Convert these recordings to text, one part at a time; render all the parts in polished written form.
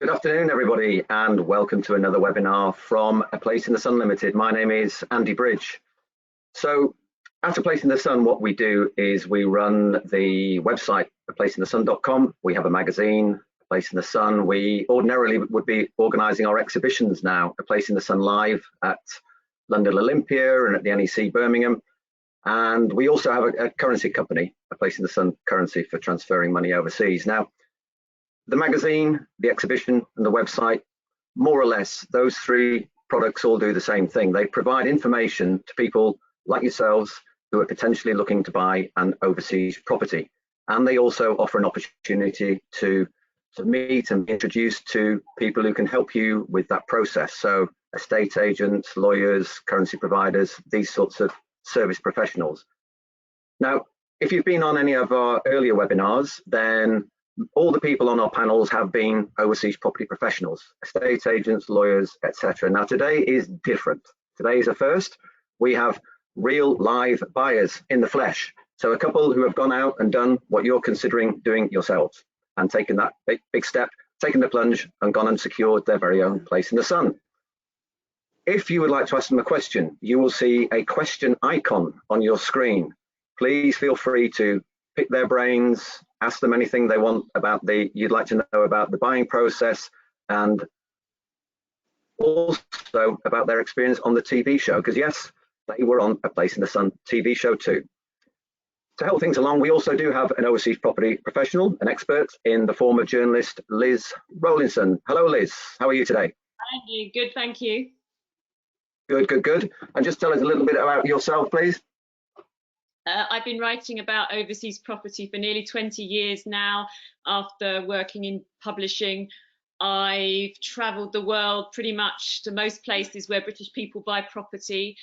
Good afternoon, everybody, and welcome to another webinar from A Place in the Sun Limited. My name is Andy Bridge. So at A Place in the Sun, what we do is we run the website, aplaceinthesun.com. We have a magazine, A Place in the Sun. We ordinarily would be organising our exhibitions now, A Place in the Sun Live at London Olympia and at the NEC Birmingham. And we also have a currency company, A Place in the Sun Currency, for transferring money overseas. Now, the magazine, the exhibition, and the website, more or less, those three products all do the same thing. They provide information to people like yourselves who are potentially looking to buy an overseas property. And they also offer an opportunity to meet and be introduced to people who can help you with that process. So estate agents, lawyers, currency providers, these sorts of service professionals. Now, if you've been on any of our earlier webinars, then all the people on our panels have been overseas property professionals, estate agents, lawyers, etc. Now today is different. Today is a first. We have real live buyers in the flesh. So a couple who have gone out and done what you're considering doing yourselves and taken that big step, taken the plunge and gone and secured their very own place in the sun. If you would like to ask them a question, you will see a question icon on your screen. Please feel free to pick their brains, ask them anything they want about you'd like to know about the buying process, and also about their experience on the TV show, because yes, they were on A Place in the Sun TV show too. To help things along, we also do have an overseas property professional, an expert in the form of journalist Liz Rowlinson. Hello, Liz. How are you today? Thank you. Good, thank you. Good, good, good. And just tell us a little bit about yourself, please. I've been writing about overseas property for nearly 20 years now. After working in publishing, I've travelled the world pretty much to most places where British people buy property,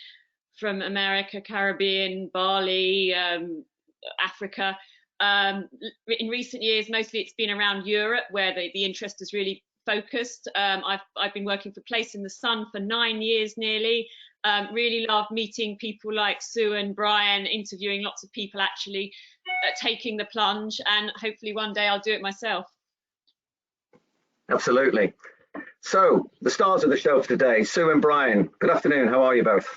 from America, Caribbean, Bali, Africa. In recent years, mostly it's been around Europe where the interest is really focused. I've been working for Place in the Sun for 9 years nearly. Really love meeting people like Sue and Brian, interviewing lots of people actually taking the plunge, and hopefully one day I'll do it myself. Absolutely. So the stars of the show for today, Sue and Brian. Good afternoon. How are you both?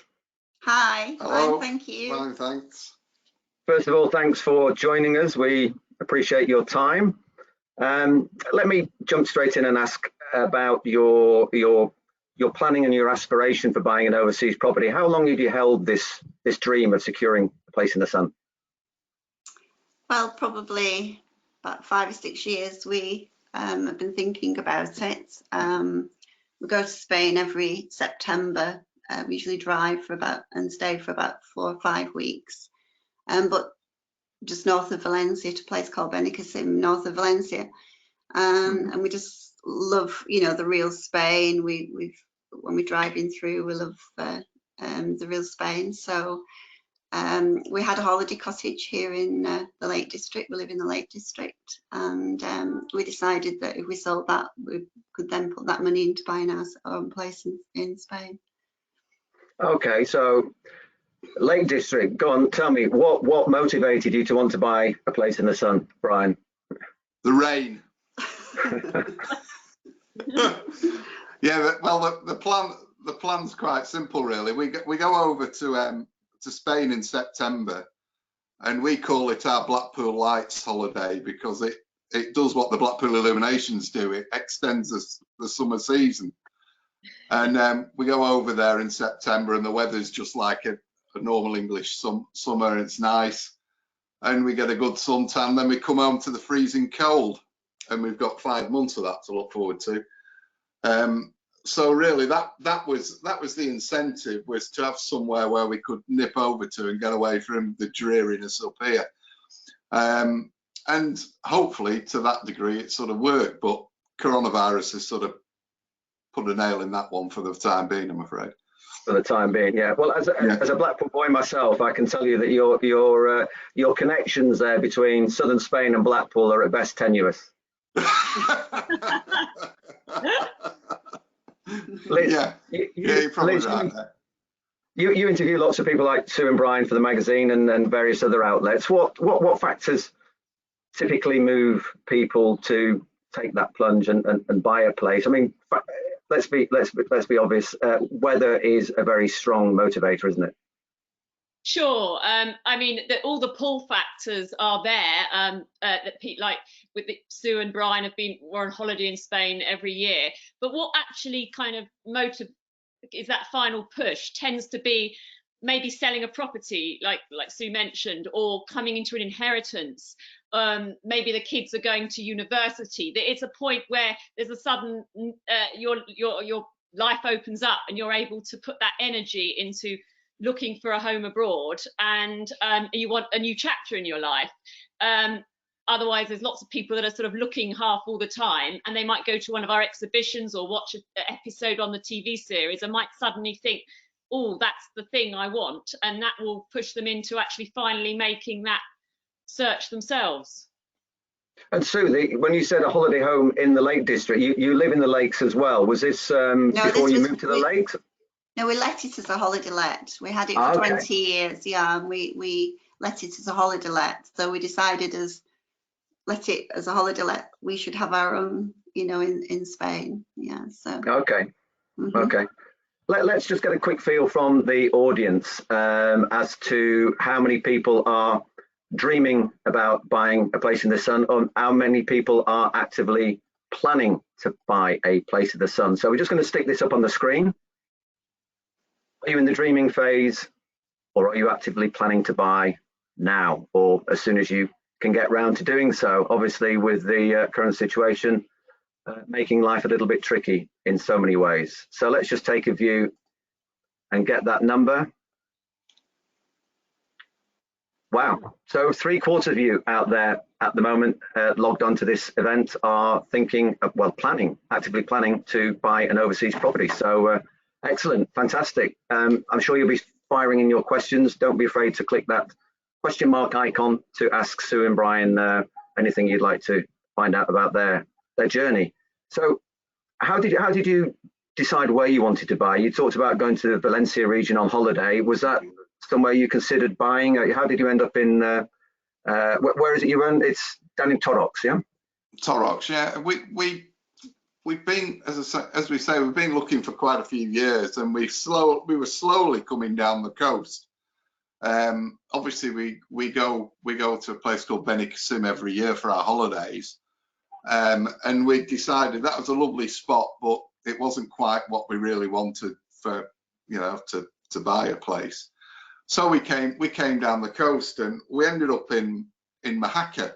Hi. Hello. Fine, thank you. Fine, thanks. First of all, thanks for joining us. We appreciate your time. Let me jump straight in and ask about your planning and your aspiration for buying an overseas property. How long have you held this dream of securing a place in the sun? Well, probably about 5 or 6 years we have been thinking about it. We go to Spain every September. We usually drive for and stay for about 4 or 5 weeks. But just north of Valencia, to a place called Benicassim, north of Valencia. And we just love, the real Spain. When we're driving through, we love the real Spain. So we had a holiday cottage here in the Lake District. We live in the Lake District, and we decided that if we sold that, we could then put that money into buying our own place in Spain. Okay, so Lake District, go on, tell me, what motivated you to want to buy a place in the sun, Brian? The rain. Yeah, well, the plan's quite simple, really. We go over to Spain in September, and we call it our Blackpool Lights holiday because it does what the Blackpool Illuminations do. It extends the summer season, and we go over there in September, and the weather's just like a normal English summer. It's nice, and we get a good suntan. Then we come home to the freezing cold, and we've got 5 months of that to look forward to. So really that was the incentive, was to have somewhere where we could nip over to and get away from the dreariness up here. And hopefully to that degree it sort of worked, but coronavirus has sort of put a nail in that one for the time being, I'm afraid. For the time being, yeah. Well, as a Blackpool boy myself, I can tell you that your connections there between southern Spain and Blackpool are at best tenuous. Liz, yeah, you're probably Liz, right. You interview lots of people like Sue and Brian for the magazine and various other outlets. What factors typically move people to take that plunge and buy a place? I mean, let's be obvious. Weather is a very strong motivator, isn't it? Sure. I mean, all the pull factors are there. Like Sue and Brian were on holiday in Spain every year. But what actually kind of is that final push tends to be maybe selling a property, like Sue mentioned, or coming into an inheritance. Maybe the kids are going to university. It's a point where there's a sudden your life opens up and you're able to put that energy into looking for a home abroad, and you want a new chapter in your life. Otherwise, there's lots of people that are sort of looking half all the time, and they might go to one of our exhibitions or watch an episode on the TV series and might suddenly think, oh, that's the thing I want, and that will push them into actually finally making that search themselves. And Sue, when you said a holiday home in the Lake District, you live in the lakes as well. Was this before you moved to the lakes? No, we let it as a holiday let. We had it for 20 years, yeah, and we let it as a holiday let. So we decided let it as a holiday let, we should have our own, in Spain. Yeah, so. Okay, okay. Let's just get a quick feel from the audience as to how many people are dreaming about buying a place in the sun, or how many people are actively planning to buy a place in the sun. So we're just going to stick this up on the screen. Are you in the dreaming phase, or are you actively planning to buy now, or as soon as you can get round to doing so? Obviously, with the current situation, making life a little bit tricky in so many ways. So let's just take a view and get that number. Wow, so 3/4 of you out there at the moment logged onto this event are thinking, actively planning to buy an overseas property. So excellent, fantastic. I'm sure you'll be firing in your questions. Don't be afraid to click that question mark icon to ask Sue and Brian anything you'd like to find out about their journey. So how did you decide where you wanted to buy? You talked about going to the Valencia region on holiday. Was that somewhere you considered buying? How did you end up in, where is it you run? It's down in Torrox, yeah? Torrox, yeah. We've been, as we say, we've been looking for quite a few years, and we were slowly coming down the coast. Obviously, we go to a place called Benicassim every year for our holidays, and we decided that was a lovely spot, but it wasn't quite what we really wanted for, to buy a place. So we came down the coast, and we ended up in Mojácar,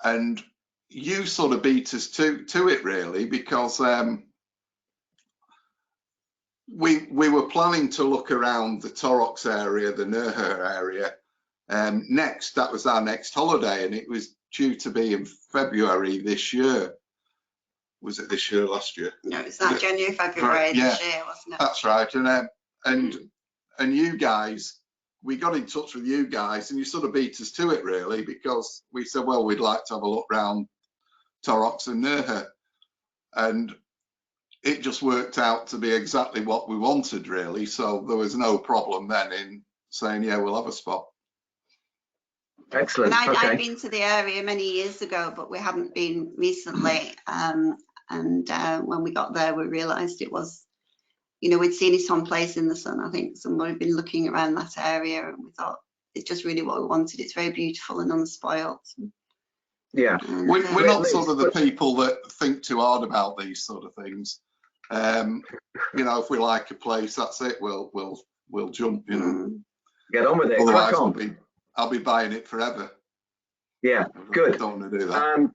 and you sort of beat us to it really, because we were planning to look around the Torrox area, the Nerja area. Next, that was our next holiday, and it was due to be in February this year. Was it this year, last year? No, it's not January, February this year, wasn't it? That's right. And you guys, we got in touch with you guys, and you sort of beat us to it really, because we said, well, we'd like to have a look around Torrox and Nerja, and it just worked out to be exactly what we wanted really. So there was no problem then in saying, yeah, we'll have a spot. Excellent. And okay. I'd been to the area many years ago, but we haven't been recently. And when we got there, we realised it was, we'd seen it on Place in the Sun. I think somebody had been looking around that area, and we thought it's just really what we wanted. It's very beautiful and unspoilt. Yeah, we're not sort of the people that think too hard about these sort of things. If we like a place, that's it. We'll jump. Get on with it. Otherwise, I'll be buying it forever. Yeah, good. I don't want to do that.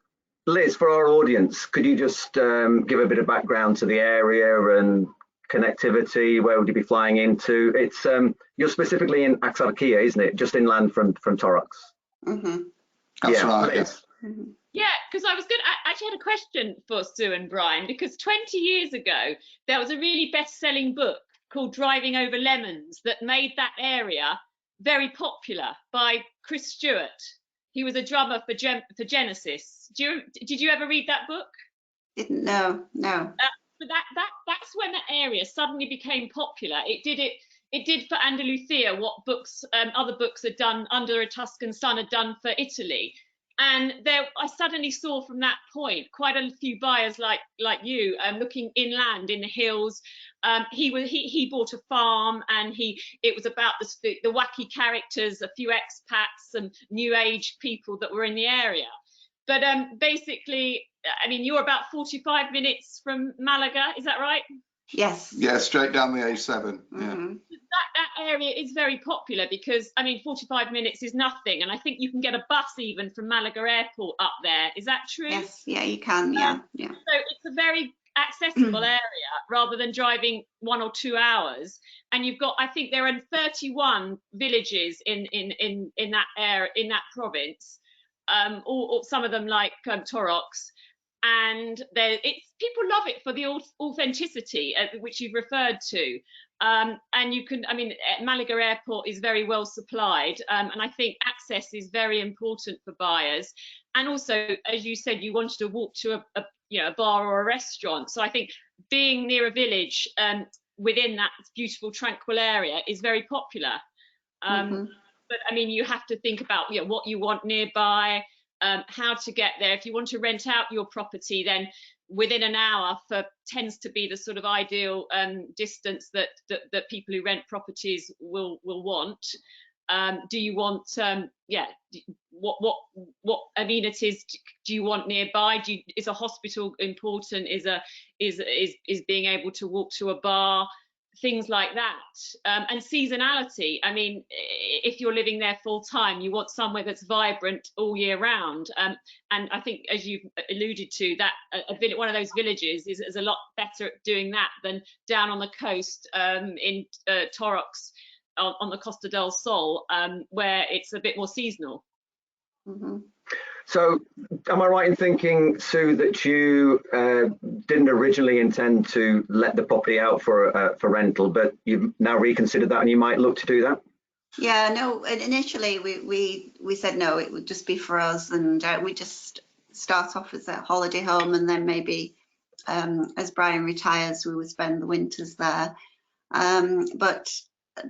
Liz, for our audience, could you just give a bit of background to the area and connectivity? Where would you be flying into? It's you're specifically in Axarquia, isn't it? Just inland from Torrox. That's right. Yes. Yeah, because I actually had a question for Sue and Brian, because 20 years ago there was a really best-selling book called Driving Over Lemons that made that area very popular by Chris Stewart. He was a drummer for Genesis. Did you ever read that book? Didn't know. No. But that's when that area suddenly became popular. It did for Andalusia what other books had done under a Tuscan sun had done for Italy. And there, I suddenly saw from that point quite a few buyers like you, looking inland in the hills. He bought a farm, and it was about the wacky characters, a few expats, some new age people that were in the area. But basically, I mean, you're about 45 minutes from Malaga, is that right? Yes. Yeah, straight down the A7. Yeah. Mm-hmm. That area is very popular because, I mean, 45 minutes is nothing, and I think you can get a bus even from Malaga Airport up there. Is that true? Yes, yeah, you can, yeah. So it's a very accessible area rather than driving 1 or 2 hours. And you've got, I think there are 31 villages in that area, in that province, or some of them like Torox. And people love it for the authenticity, which you've referred to. And you can, I mean, Malaga Airport is very well supplied, and I think access is very important for buyers. And also, as you said, you wanted to walk to a bar or a restaurant. So I think being near a village within that beautiful, tranquil area is very popular. But I mean, you have to think about what you want nearby. How to get there. If you want to rent out your property, then within an hour tends to be the sort of ideal distance that people who rent properties will want. Do you want what amenities do you want nearby? Is a hospital important? Is being able to walk to a bar? Things like that. And seasonality, I mean, if you're living there full time, you want somewhere that's vibrant all year round. And I think, as you've alluded to, that one of those villages is a lot better at doing that than down on the coast in Torox on the Costa del Sol, where it's a bit more seasonal. So am I right in thinking, Sue, that you didn't originally intend to let the property out for rental, but you've now reconsidered that and you might look to do that? Yeah, no, initially we said no, it would just be for us, and we just start off as a holiday home, and then maybe as Brian retires, we would spend the winters there. But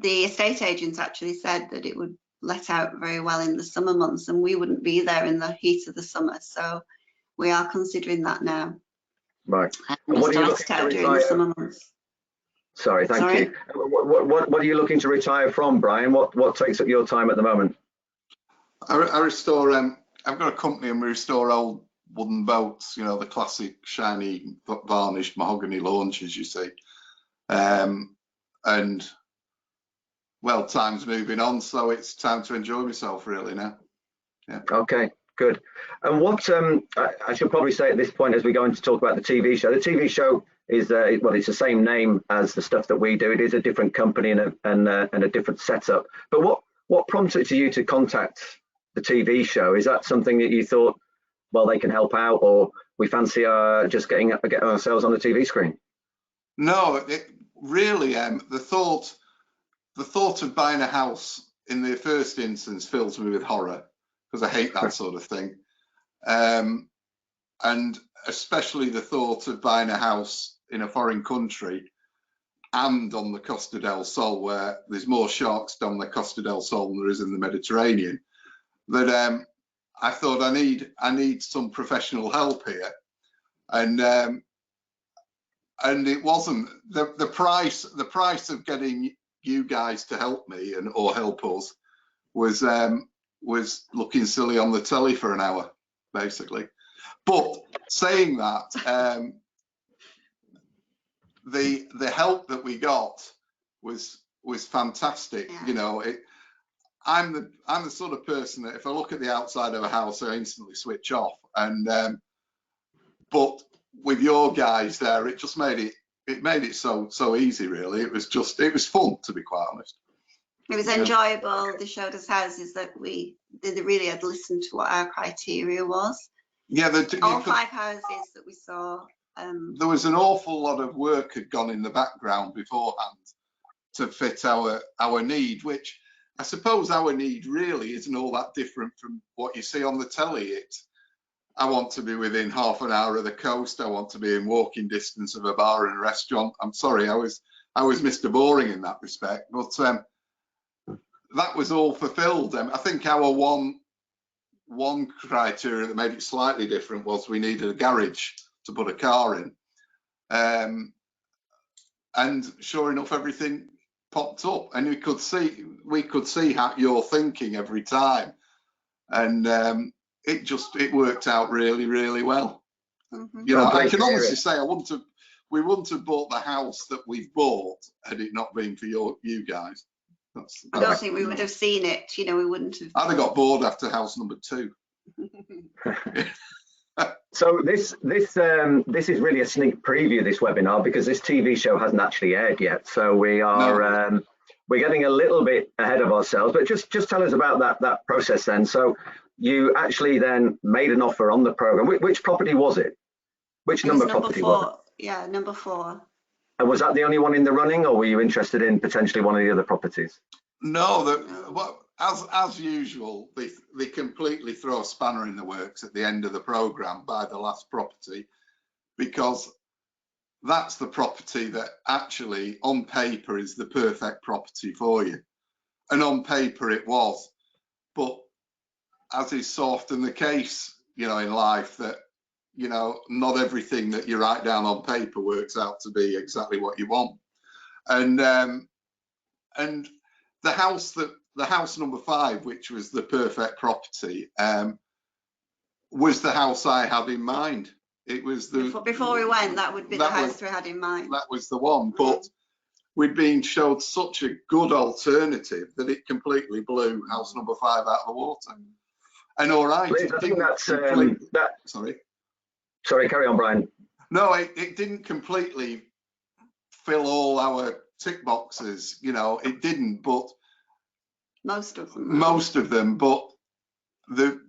the estate agents actually said that it would let out very well in the summer months, and we wouldn't be there in the heat of the summer, so we are considering that now. Right. And what are you looking to retire during the summer months? Sorry, thank you. What are you looking to retire from, Brian? What takes up your time at the moment? I restore. I've got a company and we restore old wooden boats. You know, the classic shiny varnished mahogany launches, you see. And well, time's moving on, so it's time to enjoy myself really now. Yeah. Okay, good. And what I should probably say at this point, as we go into talk about the TV show, the TV show is well, it's the same name as the stuff that we do. It is a different company and a different setup. But what prompted you to contact the TV show? Is that something that you thought, well, they can help out, or we fancy just getting ourselves on the TV screen? No, it really the thought of buying a house in the first instance fills me with horror, because I hate that sort of thing. And especially the thought of buying a house in a foreign country and on the Costa del Sol, where there's more sharks down the Costa del Sol than there is in the Mediterranean, that I thought I need some professional help here. And it wasn't the price of getting you guys to help me or help us was looking silly on the telly for an hour, basically. But saying that, the help that we got was fantastic. Yeah. You know, I'm the sort of person that if I look at the outside of a house, I instantly switch off. And but with your guys there, it just made it so easy. Really, it was fun, to be quite honest. It was enjoyable. They showed us houses that they really had listened to what our criteria was. Yeah, all 5 houses that we saw. There was an awful lot of work had gone in the background beforehand to fit our need, which I suppose our need really isn't all that different from what you see on the telly. I want to be within half an hour of the coast. I want to be in walking distance of a bar and a restaurant. I'm sorry, I was Mr. Boring in that respect, but that was all fulfilled. I think our one one criteria that made it slightly different was we needed a garage to put a car in. And sure enough, everything popped up, and we could see how you're thinking every time, and it worked out really, really well. You know, I can honestly say we wouldn't have bought the house that we've bought had it not been for you guys. I don't think we would have seen it. You know, we wouldn't have. I'd have got bored after house number 2. So this is really a sneak preview of this webinar, because this TV show hasn't actually aired yet. So we are we're getting a little bit ahead of ourselves. But just tell us about that process then. So you actually then made an offer on the program. Which property was it? Which number property was it? Yeah, number 4. And was that the only one in the running, or were you interested in potentially one of the other properties? No, as usual, they completely throw a spanner in the works at the end of the program by the last property, because that's the property that actually on paper is the perfect property for you. And on paper it was, but as is so often the case, you know, in life, that, you know, not everything that you write down on paper works out to be exactly what you want. And the house number 5, which was the perfect property, was the house I had in mind. It was before we went, that would be the house we had in mind. That was the one, but we'd been showed such a good alternative that it completely blew house number 5 out of the water. And all right, I think that's Sorry, carry on, Brian. No, it didn't completely fill all our tick boxes. You know, it didn't, but most of them. But the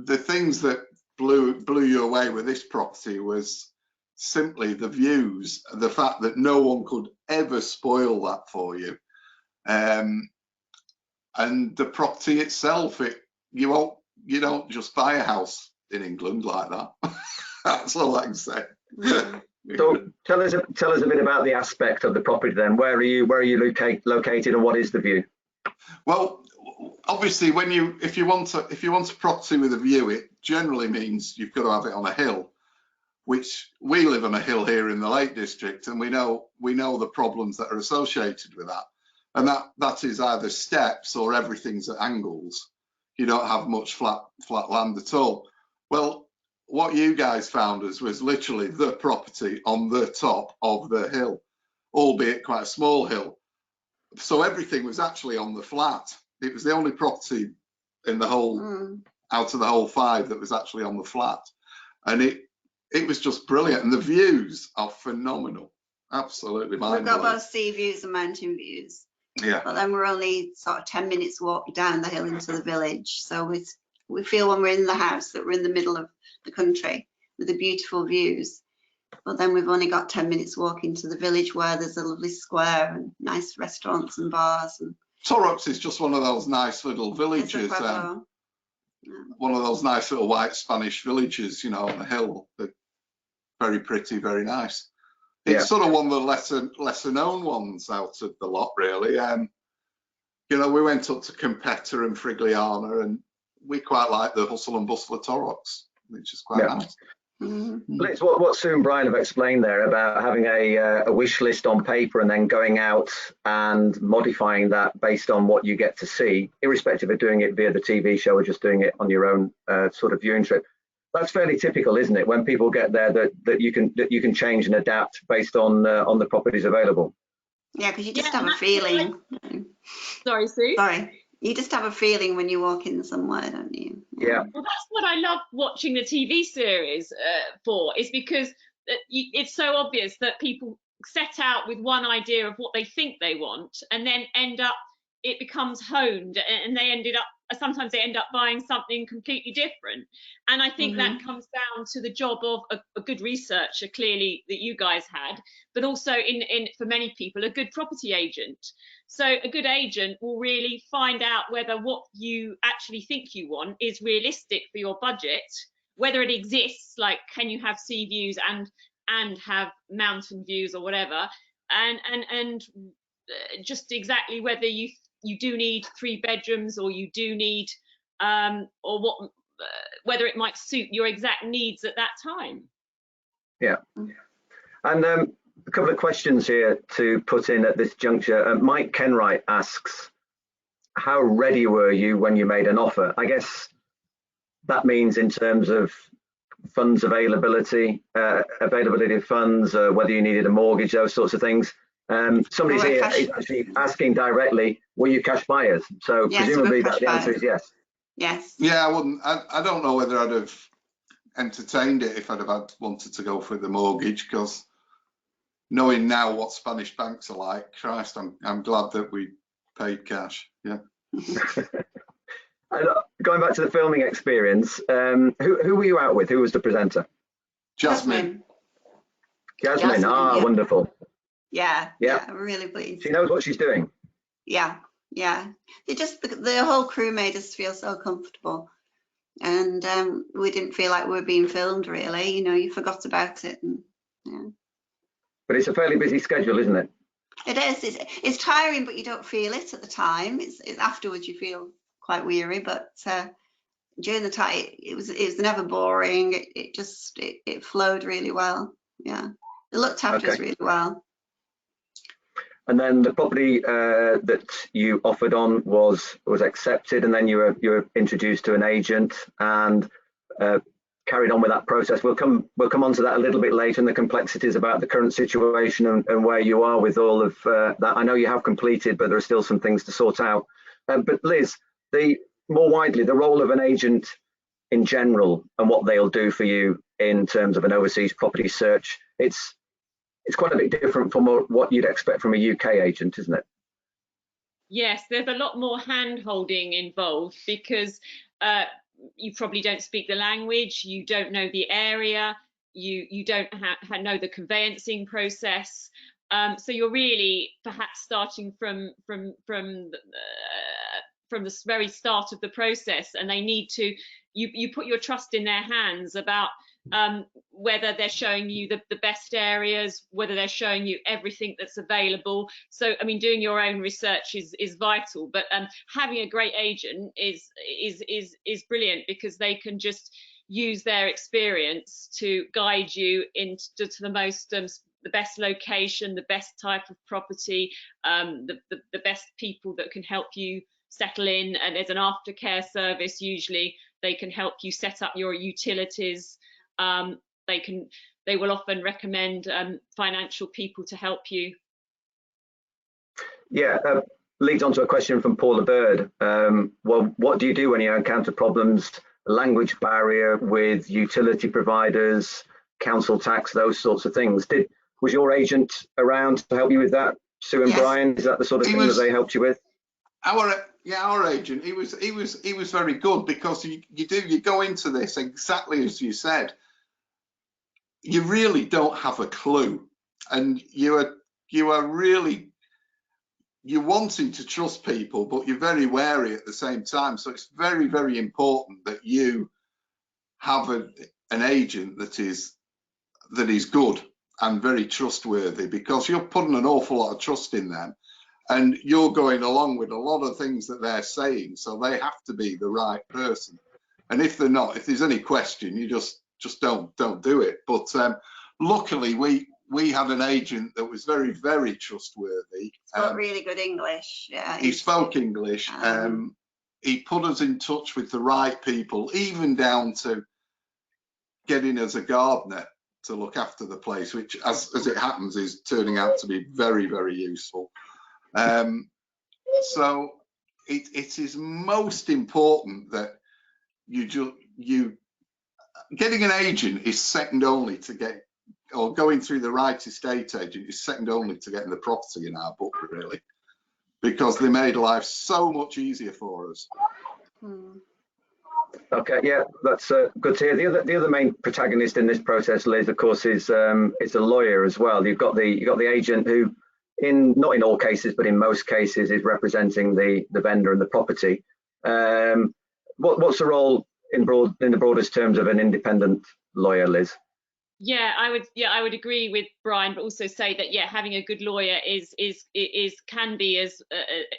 things that blew you away with this property was simply the views, the fact that no one could ever spoil that for you, and the property itself. You don't just buy a house in England like that. That's all I can say. So tell us a bit about the aspect of the property then. Where are you located, and what is the view? Well, obviously, if you want a property with a view, it generally means you've got to have it on a hill, which we live on a hill here in the Lake District, and we know the problems that are associated with that, and that is either steps or everything's at angles. You don't have much flat land at all. Well, what you guys found us was literally the property on the top of the hill, albeit quite a small hill. So everything was actually on the flat. It was the only property in the whole, out of the whole 5, that was actually on the flat. And it was just brilliant. And the views are phenomenal. Absolutely mind-blowing. We've got both sea views and mountain views. Yeah. But then we're only sort of 10 minutes walk down the hill into the village. So we feel when we're in the house that we're in the middle of the country with the beautiful views. But then we've only got 10 minutes walk into the village, where there's a lovely square and nice restaurants and bars. And Torrox is just one of those nice little villages. One of those nice little white Spanish villages, you know, on the hill. They're very pretty, very nice. It's sort of one of the lesser known ones out of the lot, really. You know, we went up to Campetta and Frigliana, and we quite like the hustle and bustle of Torrox, which is quite nice. It's what Sue and Brian have explained there about having a wish list on paper and then going out and modifying that based on what you get to see, irrespective of doing it via the TV show or just doing it on your own sort of viewing trip. That's fairly typical, isn't it? When people get there, that you can change and adapt based on the properties available. Yeah, because you just have a feeling. Sorry, Sue. Sorry. You just have a feeling when you walk in somewhere, don't you? Yeah. Well, that's what I love watching the TV series for, is because it's so obvious that people set out with one idea of what they think they want, and then it becomes honed, and sometimes they end up buying something completely different. And I think that comes down to the job of a good researcher, clearly, that you guys had, but also for many people, a good property agent. So a good agent will really find out whether what you actually think you want is realistic for your budget, whether it exists, like can you have sea views and have mountain views or whatever, and just exactly whether you do need 3 bedrooms, or you do need or what whether it might suit your exact needs at that time. Yeah. And a couple of questions here to put in at this juncture. Mike Kenwright asks, how ready were you when you made an offer? I guess that means in terms of funds availability, availability of funds, whether you needed a mortgage, those sorts of things. Somebody's here is actually asking directly, were you cash buyers? So yes, presumably the answer is yes. Yes. Yeah, I wouldn't. I don't know whether I'd have entertained it if I'd have wanted to go for the mortgage, because knowing now what Spanish banks are like, Christ, I'm glad that we paid cash. Yeah. And going back to the filming experience, who were you out with? Who was the presenter? Jasmine. Jasmine. Ah, yeah. Wonderful. Yeah. I'm really pleased. She knows what she's doing. Yeah. The whole crew made us feel so comfortable, and we didn't feel like we were being filmed, really. You know, you forgot about it. And, yeah. But it's a fairly busy schedule, isn't it? It is. It's tiring, but you don't feel it at the time. It's afterwards you feel quite weary, but during the time it was never boring. It flowed really well. Yeah, it looked after us really well. And then the property that you offered on was accepted, and then you were introduced to an agent and carried on with that process. We'll come on to that a little bit later, and the complexities about the current situation and where you are with all of that. I know you have completed, but there are still some things to sort out. But Liz, more widely, the role of an agent in general and what they'll do for you in terms of an overseas property search, it's quite a bit different from what you'd expect from a UK agent, isn't it? Yes, there's a lot more hand-holding involved, because you probably don't speak the language, you don't know the area, you don't know the conveyancing process, so you're really perhaps starting from the very start of the process, and they need to you put your trust in their hands about whether they're showing you the best areas, whether they're showing you everything that's available. So I mean, doing your own research is vital, but having a great agent is brilliant, because they can just use their experience to guide you into the most the best location, the best type of property, the best people that can help you settle in. And there's an aftercare service. Usually they can help you set up your utilities. They will often recommend financial people to help you. Yeah, leads on to a question from Paula Bird. Well, what do you do when you encounter problems, language barrier with utility providers, council tax, those sorts of things? Was your agent around to help you with that? Sue and Brian, is that the sort of thing that they helped you with? Our agent, he was very good, because you go into this exactly as you said. You really don't have a clue, and you're wanting to trust people, but you're very wary at the same time. So it's very, very important that you have an agent that is good and very trustworthy, because you're putting an awful lot of trust in them, and you're going along with a lot of things that they're saying, so they have to be the right person. And if they're not, if there's any question, you just don't do it. But luckily we had an agent that was very, very trustworthy. Spoke really good English. Yeah, he spoke English. He put us in touch with the right people, even down to getting us a gardener to look after the place, which as it happens is turning out to be very, very useful. So it is most important that getting an agent is second only to going through the right estate agent is second only to getting the property in our book, really, because they made life so much easier for us. Okay, yeah, that's good to hear. The other main protagonist in this process, Liz, of course, is a lawyer as well. You've got the agent who, not in all cases, but in most cases, is representing the vendor and the property. What's the role in the broadest terms of an independent lawyer, Liz? Yeah, I would agree with Brian, but also say that having a good lawyer can be as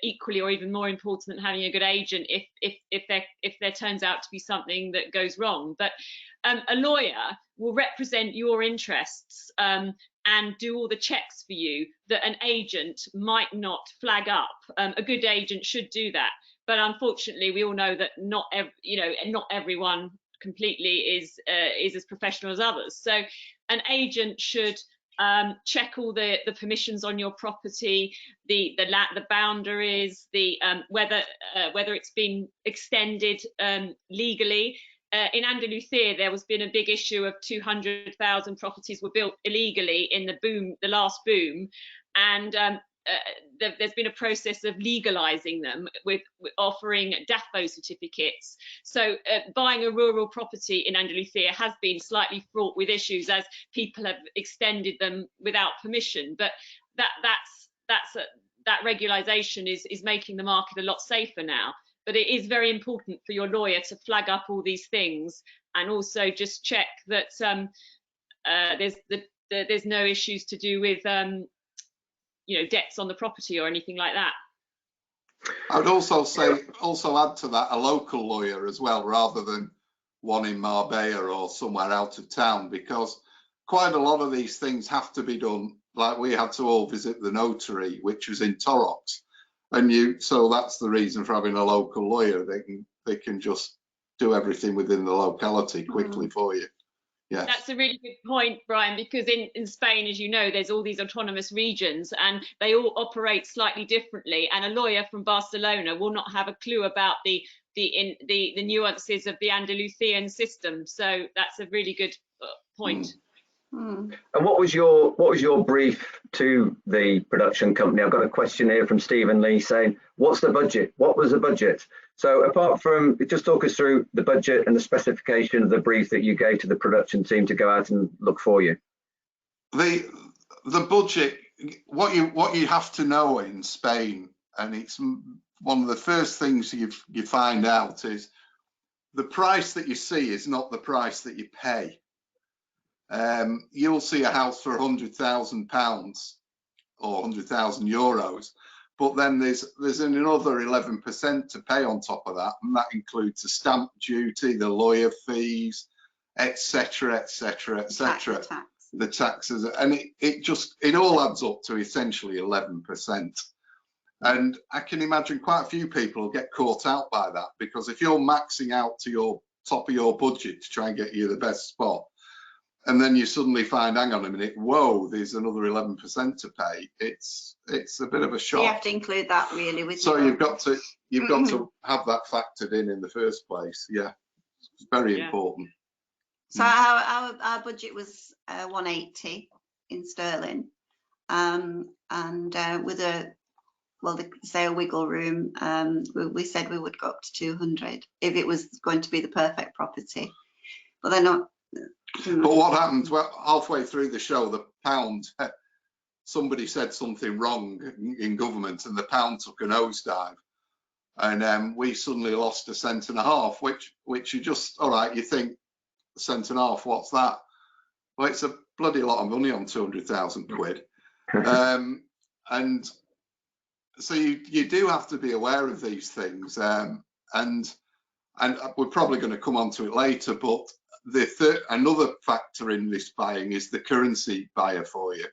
equally or even more important than having a good agent if there turns out to be something that goes wrong. But a lawyer will represent your interests and do all the checks for you that an agent might not flag up. A good agent should do that, but unfortunately, we all know that not everyone completely is as professional as others. So an agent should check all the permissions on your property, the boundaries, whether it's been extended legally. In Andalusia, there has been a big issue of 200,000 properties were built illegally in the last boom, and there's been a process of legalizing them with offering DAFO certificates. So buying a rural property in Andalusia has been slightly fraught with issues as people have extended them without permission. But that regularization is making the market a lot safer now. But it is very important for your lawyer to flag up all these things and also just check that there's no issues to do with debts on the property or anything like that. I would also add to that a local lawyer as well, rather than one in Marbella or somewhere out of town, because quite a lot of these things have to be done. Like we had to all visit the notary, which was in Torrox, and so that's the reason for having a local lawyer. They can just do everything within the locality quickly for you. Yes. That's a really good point, Brian, because in Spain, as you know, there's all these autonomous regions and they all operate slightly differently. And a lawyer from Barcelona will not have a clue about the nuances of the Andalusian system. So that's a really good point. And what was your brief to the production company? I've got a question here from Stephen Lee saying, what's the budget? What was the budget? So apart from, just talk us through the budget and the specification of the brief that you gave to the production team to go out and look for you. The budget, what you have to know in Spain, and it's one of the first things you find out, is the price that you see is not the price that you pay. You'll see a house for £100,000 or €100,000, but then there's another 11% to pay on top of that, and that includes the stamp duty, the lawyer fees, etc., etc., etc. The taxes, and it all adds up to essentially 11%. And I can imagine quite a few people will get caught out by that, because if you're maxing out to your top of your budget to try and get you the best spot, and then you suddenly find, hang on a minute, whoa, there's another 11% to pay. It's a bit of a shock. So you have to include that really with. So you've got to have that factored in the first place. Yeah, it's very important. So our budget was 180 in sterling, and with the sale wiggle room, we said we would go up to 200 if it was going to be the perfect property, but they're not. But what happened? Well, halfway through the show, the pound, somebody said something wrong in government, and the pound took a nosedive, and we suddenly lost £1.50, which you just, all right, you think £1.50, what's that? Well, it's a bloody lot of money on 200,000 quid, and so you do have to be aware of these things, and we're probably going to come on to it later, but another factor in this buying is the currency buyer for you,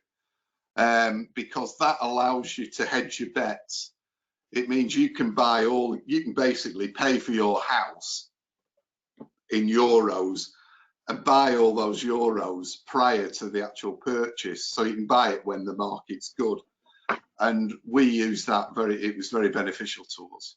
because that allows you to hedge your bets. It means you can basically pay for your house in euros and buy all those euros prior to the actual purchase, so you can buy it when the market's good. And we use that it was very beneficial to us.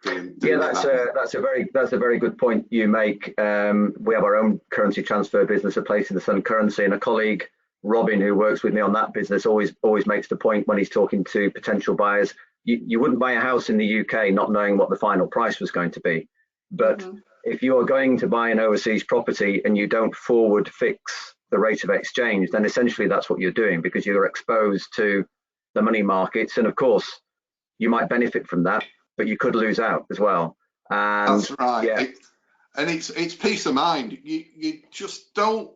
Yeah, that's a very good point you make. We have our own currency transfer business, A Place in the Sun Currency, and a colleague, Robin, who works with me on that business, always makes the point when he's talking to potential buyers. You wouldn't buy a house in the UK not knowing what the final price was going to be, but if you are going to buy an overseas property and you don't forward fix the rate of exchange, then essentially that's what you're doing, because you're exposed to the money markets, and of course you might benefit from that, but you could lose out as well. And that's right. Yeah. And it's peace of mind. You just don't.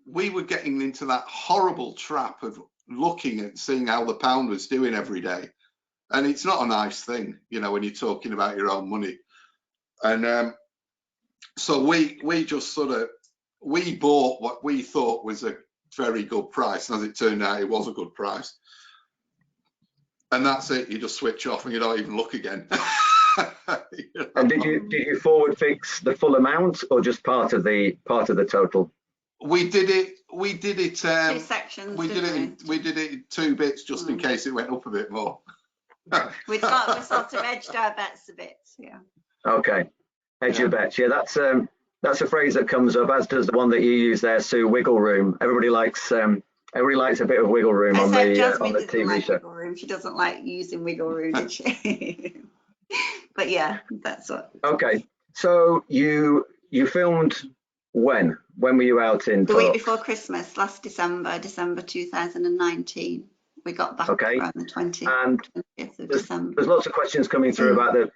we were getting into that horrible trap of looking at seeing how the pound was doing every day. And it's not a nice thing, you know, when you're talking about your own money. And so we just sort of, we bought what we thought was a very good price. And as it turned out, it was a good price. And that's it. You just switch off and you don't even look again. You know? And did you forward fix the full amount or just part of the total? We did it. Two sections. We did it in 2 bits just in case it went up a bit more. We sort of edged our bets a bit. Yeah. Okay, edge your bets. Yeah, that's a phrase that comes up, as does the one that you use there, Sue. Wiggle room. Everybody likes a bit of wiggle room on the TV show. Wiggle room. She doesn't like using wiggle room, did she? But yeah, that's what. Okay, so you filmed when? When were you out in? The week before Christmas, last December 2019. We got back around the 20th of December. There's lots of questions coming through about the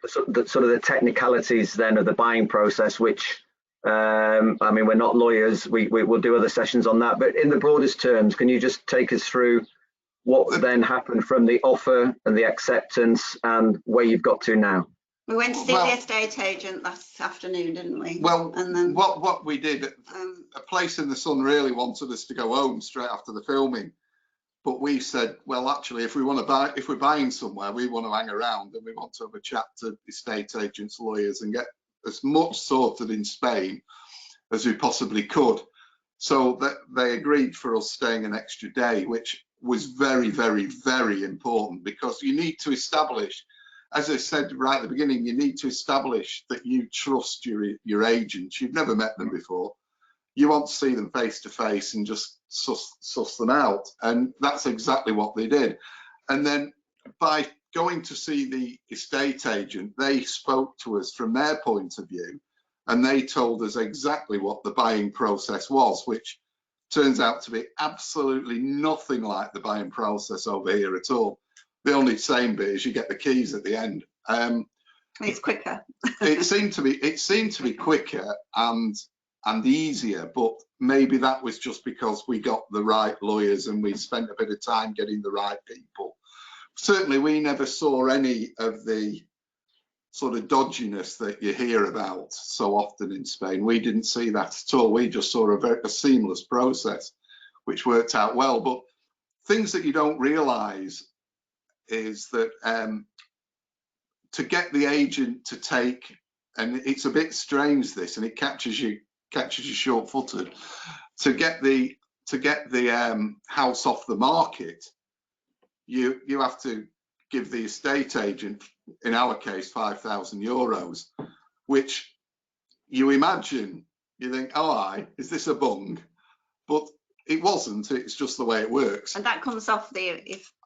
sort of the technicalities then of the buying process, which I mean, we're not lawyers. We will do other sessions on that. But in the broadest terms, can you just take us through what then happened from the offer and the acceptance and where you've got to now? We went to see the estate agent last afternoon, didn't we? Well, and then what we did, A Place in the Sun really wanted us to go home straight after the filming. But we said, well, actually, if we're buying somewhere, we want to hang around and we want to have a chat to estate agents, lawyers, and get as much sorted in Spain as we possibly could. So that they agreed for us staying an extra day, which was very, very, very important, because you need to establish, as I said right at the beginning, you need to establish that you trust your agents. You've never met them before. You want to see them face to face and just suss them out. And that's exactly what they did. And then by going to see the estate agent, they spoke to us from their point of view, and they told us exactly what the buying process was, which turns out to be absolutely nothing like the buying process over here at all. The only same bit is you get the keys at the end. It's quicker. it seemed to be quicker and easier, but maybe that was just because we got the right lawyers and we spent a bit of time getting the right people. Certainly we never saw any of the sort of dodginess that you hear about so often in Spain. We didn't see that at all. We just saw a seamless process, which worked out well. But things that you don't realise is that to get the agent to take, and it's a bit strange this, and it catches you short-footed, to get the house off the market, you have to give the estate agent, in our case, 5,000 euros, which you imagine, you think, oh, is this a bung? But it wasn't. It's just the way it works. And that comes off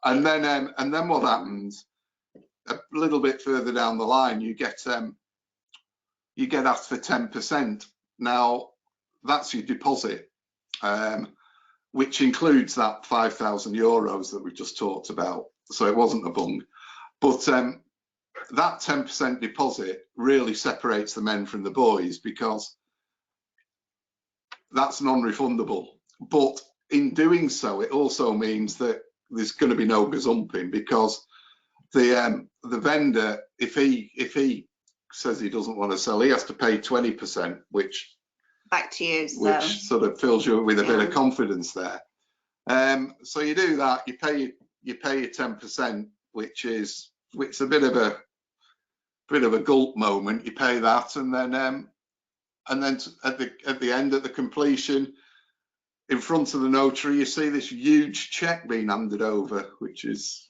and then what happens a little bit further down the line, you get asked for 10%. Now that's your deposit, which includes that 5,000 euros that we just talked about. So it wasn't a bung, but that 10% deposit really separates the men from the boys, because that's non-refundable. But in doing so, it also means that there's going to be no gazumping, because the vendor, if he says he doesn't want to sell, he has to pay 20%, which back to you, which sort of fills you with a bit of confidence there. So you do that, you pay your 10%, which is a bit of a gulp moment. You pay that, and then at the end, at the completion, in front of the notary, you see this huge check being handed over, which is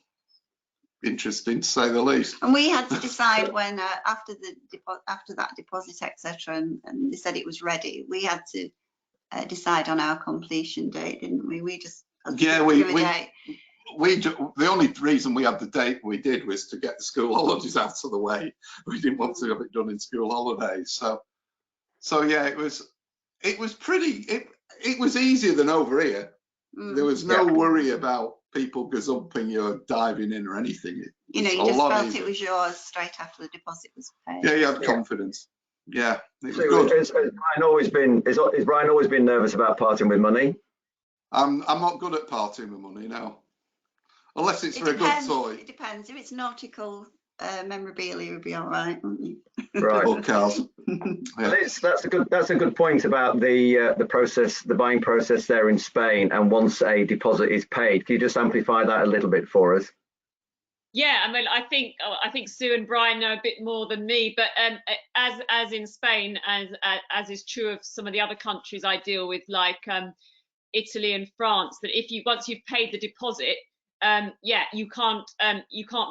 interesting to say the least. And we had to decide when after that deposit, etc., and they said it was ready, we had to decide on our completion date, didn't we? We just the only reason we had the date we did was to get the school holidays out of the way. We didn't want to have it done in school holidays. So yeah, it was pretty. It was easier than over here. There was no worry about people gazumping you or diving in or anything. You just felt easier. It was yours straight after the deposit was paid. Yeah, you had confidence. Yeah, it was So good. has Brian always been, is Brian always been nervous about parting with money? I'm not good at parting with money, no. Unless it's for a good toy. It depends. If it's nautical memorabilia, would be all right, wouldn't you? Right. Or cars. Yeah. Liz, that's a good point about the process, the buying process there in Spain, and once a deposit is paid. Can you just amplify that a little bit for us? Yeah, I mean, I think Sue and Brian know a bit more than me, but as in Spain, as is true of some of the other countries I deal with, like Italy and France, that if you once you've paid the deposit, yeah, you can't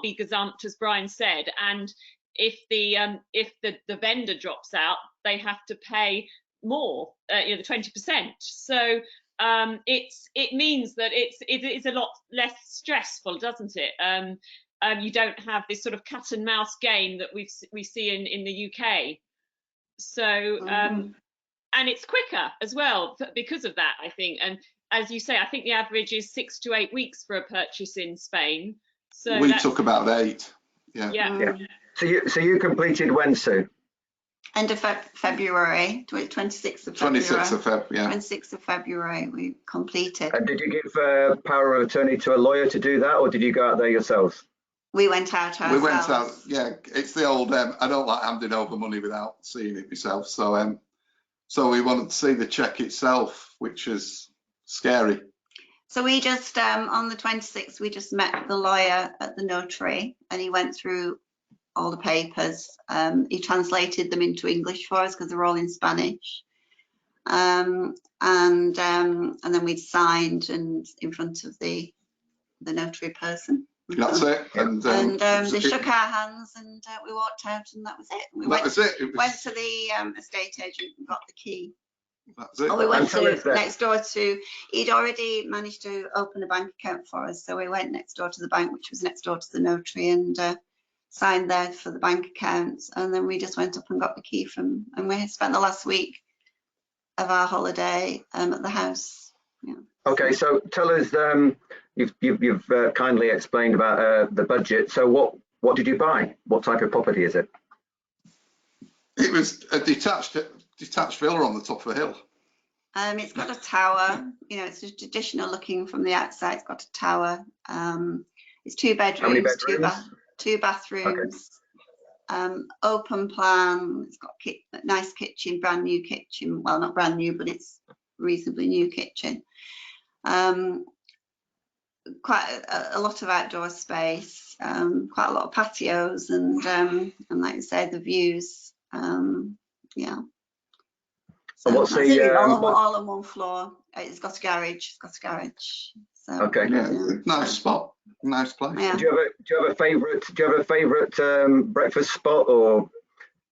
be gazumped, as Brian said, and if the vendor drops out, they have to pay more, the 20%. So it means that it's a lot less stressful, doesn't it? You don't have this sort of cat and mouse game that we see in the UK. So and it's quicker as well because of that, I think. And as you say, I think the average is 6 to 8 weeks for a purchase in Spain. So we took about 8. Yeah. Yeah. So you completed when, Sue? End of February, 26th of February. 26th of Feb, yeah. 26th of February, we completed. And did you give power of attorney to a lawyer to do that, or did you go out there yourselves? We went out ourselves. We went out, yeah. It's the old, I don't like handing over money without seeing it myself. So, so we wanted to see the cheque itself, which is scary. So we just, on the 26th, we just met the lawyer at the notary, and he went through all the papers. He translated them into English for us because they're all in Spanish. And then we signed and in front of the notary person. That's it. And they shook our hands, and we walked out, and that was it. We went to the estate agent and got the key. That's it. Oh, we went to next door to, he'd already managed to open a bank account for us, so we went next door to the bank, which was next door to the notary, and signed there for the bank accounts, and then we just went up and got the key from, and we spent the last week of our holiday at the house. Yeah. Okay, so tell us, you've kindly explained about the budget. So what did you buy? What type of property is it? It was a detached villa on the top of a hill. It's got a tower. It's just traditional looking from the outside. It's got a tower. It's 2 bedrooms. How many bedrooms? 2 bathrooms. Okay. Open plan. It's got a nice kitchen, brand new kitchen. Well, not brand new, but it's reasonably new kitchen. Quite a lot of outdoor space. Quite a lot of patios, and like I say, the views. Yeah. So what's all on one floor. It's got a garage. So, okay. Yeah, nice spot. Nice place. Yeah. Do you have a favorite breakfast spot or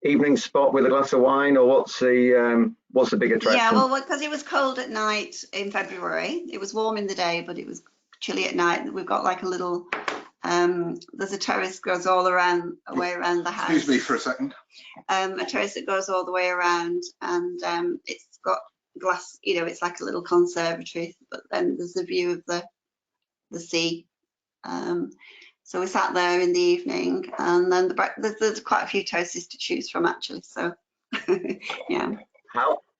evening spot with a glass of wine, or what's the big attraction? Yeah, well, because it was cold at night in February. It was warm in the day, but it was chilly at night. We've got like a little there's a terrace goes all around the house. Excuse me for a second. A terrace that goes all the way around, and it's got glass, it's like a little conservatory, but then there's a view of the sea. So we sat there in the evening, and then there's quite a few terraces to choose from, actually. So yeah.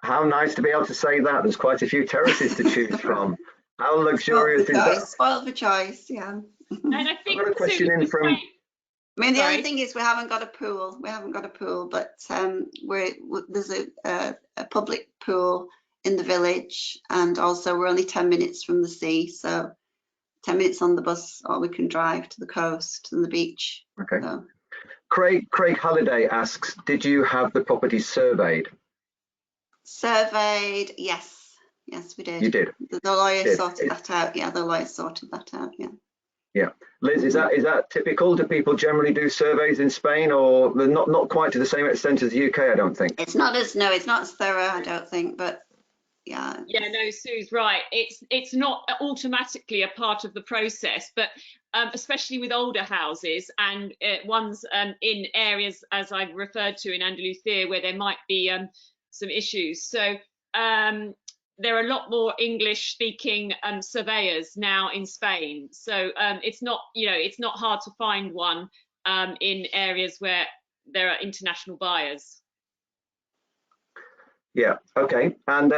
How nice to be able to say that. There's quite a few terraces to choose from. How luxurious is that? Spoiled for choice, yeah. And I think I've got a question in from. The only thing is we haven't got a pool. But there's a public pool in the village, and also we're only 10 minutes from the sea, so 10 minutes on the bus, or we can drive to the coast and the beach. Okay. So. Craig Halliday asks, did you have the property surveyed? Surveyed, yes, we did. You did. The lawyer sorted that out. Yeah, the lawyer sorted that out. Yeah. Yeah, Liz, is that typical? Do people generally do surveys in Spain, or they're not quite to the same extent as the UK? I don't think. It's not as thorough, I don't think, but yeah. Yeah, no, Sue's right. It's not automatically a part of the process, but especially with older houses and ones in areas, as I've referred to in Andalusia, where there might be some issues. So there are a lot more English-speaking surveyors now in Spain. So it's not hard to find one in areas where there are international buyers. Yeah, okay. And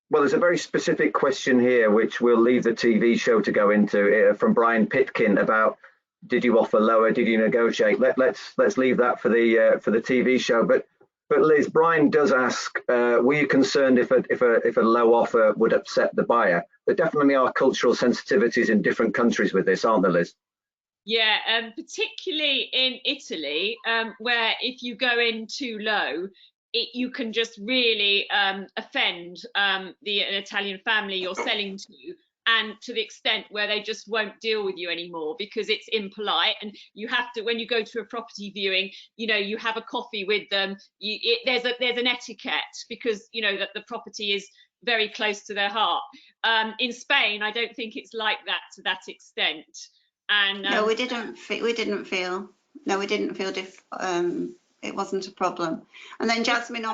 well, there's a very specific question here, which we'll leave the TV show to go into, from Brian Pitkin about, did you offer lower? Did you negotiate? Let's leave that for the TV show. But Liz, Brian does ask, were you concerned if a low offer would upset the buyer? There definitely are cultural sensitivities in different countries with this, aren't there, Liz? Yeah, particularly in Italy, where if you go in too low, you can just really offend an Italian family you're selling to, and to the extent where they just won't deal with you anymore because it's impolite. And you have to, when you go to a property viewing, you know, you have a coffee with them. There's an etiquette, because you know that the property is very close to their heart. In Spain, I don't think it's like that to that extent. And no, we didn't feel it wasn't a problem. And then Jasmine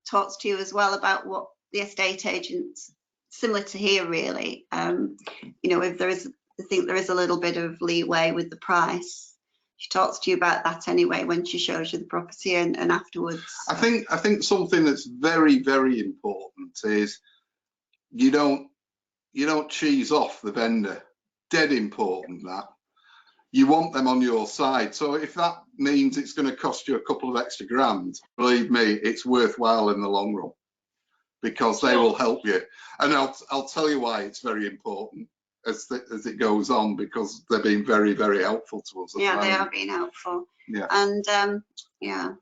talks to you as well about what the estate agents, similar to here really, you know, if there is, I think there is a little bit of leeway with the price. She talks to you about that anyway when she shows you the property and afterwards. I think something that's very, very important is you don't cheese off the vendor. Dead important that. You want them on your side. So if that means it's going to cost you a couple of extra grand, believe me, it's worthwhile in the long run, because they will help you. And I'll tell you why it's very important as it goes on, because they've been very, very helpful to us. Yeah, they have been helpful. Yeah. And yeah.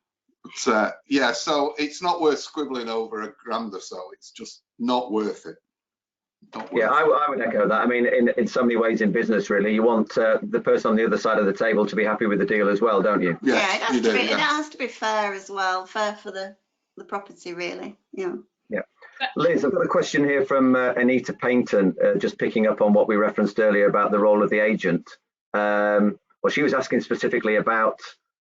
But, yeah, so it's not worth squibbling over a grand or so. It's just not worth it. Yeah, I would echo that. I mean, in so many ways in business, really, you want the person on the other side of the table to be happy with the deal as well, don't you? Yes, it has to be fair as well, fair for the property, really. Yeah. Yeah. Liz, I've got a question here from Anita Paynton, just picking up on what we referenced earlier about the role of the agent. Well, she was asking specifically about